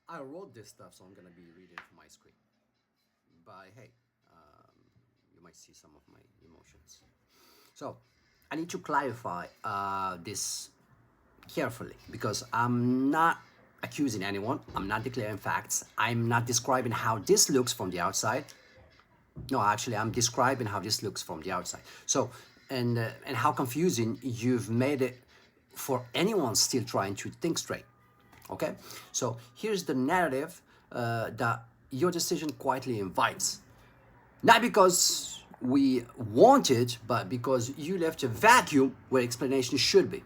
I wrote this stuff, so I'm gonna be reading from my screen. But hey, you might see some of my emotions. So I need to clarify this carefully, because I'm not accusing anyone. I'm not declaring facts. I'm not describing how this looks from the outside. No, actually, I'm describing how this looks from the outside. So, and how confusing you've made it for anyone still trying to think straight. Okay? So here's the narrative that your decision quietly invites. Not because we want it, but because you left a vacuum where explanation should be.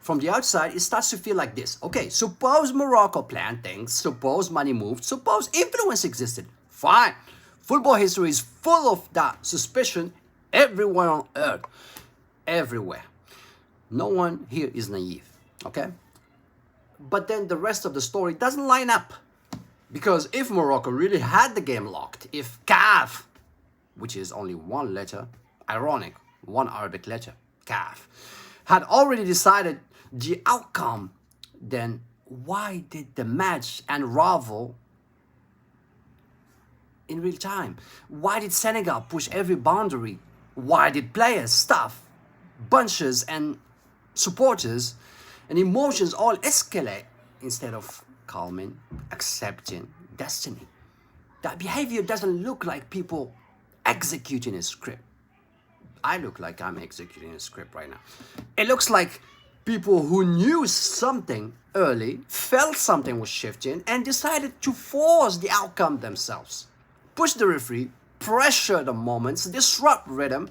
From the outside, it starts to feel like this. Okay, suppose Morocco planned things, suppose money moved, suppose influence existed. Fine. Football history is full of that suspicion everywhere on earth. Everywhere. No one here is naive, okay? But then the rest of the story doesn't line up. Because if Morocco really had the game locked, if CAF, which is only one letter, ironic, one Arabic letter, CAF, had already decided the outcome, then why did the match unravel in real time? Why did Senegal push every boundary? Why did players, staff, bunches and supporters and emotions all escalate instead of calming, accepting destiny? That behavior doesn't look like people executing a script. I look like I'm executing a script right now. It looks like people who knew something early, felt something was shifting, and decided to force the outcome themselves. Push the referee, pressure the moments, disrupt rhythm,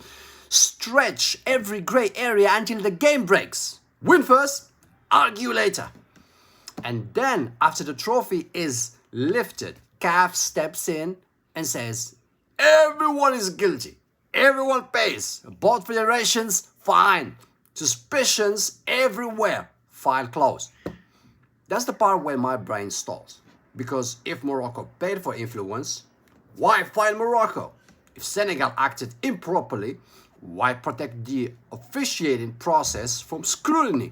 stretch every gray area until the game breaks. Win first, argue later. And then, after the trophy is lifted, CAF steps in and says, everyone is guilty. Everyone pays. Both federations, fine. Suspicions everywhere. File closed. That's the part where my brain stalls. Because if Morocco paid for influence, why file Morocco? If Senegal acted improperly, why protect the officiating process from scrutiny?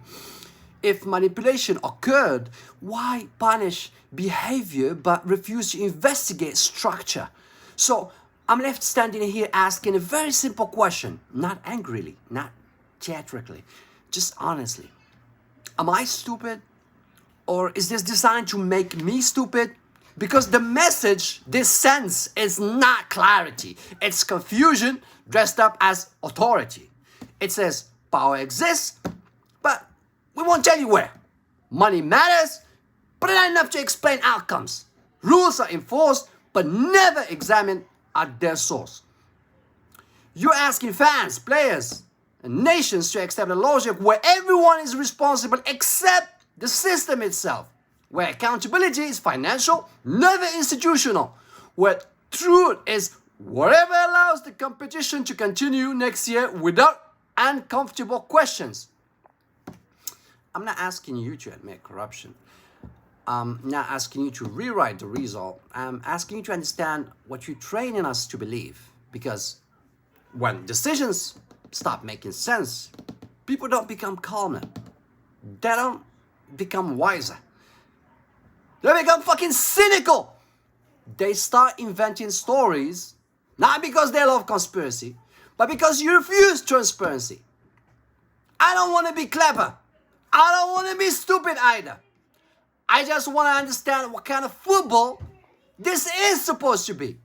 If manipulation occurred, why punish behavior but refuse to investigate structure? So I'm left standing here asking a very simple question, not angrily, not theatrically, just honestly. Am I stupid? Or is this designed to make me stupid? Because the message this sends is not clarity. It's confusion dressed up as authority. It says power exists, but we won't tell you where. Money matters, but not enough to explain outcomes. Rules are enforced, but never examined at their source. You're asking fans, players, and nations to accept a logic where everyone is responsible except the system itself, where accountability is financial, never institutional, where truth is whatever allows the competition to continue next year without uncomfortable questions. I'm not asking you to admit corruption. I'm not asking you to rewrite the result. I'm asking you to understand what you're training us to believe. Because when decisions stop making sense, people don't become calmer. They don't become wiser. They become fucking cynical. They start inventing stories, not because they love conspiracy, but because you refuse transparency. I don't want to be clever. I don't want to be stupid either. I just want to understand what kind of football this is supposed to be.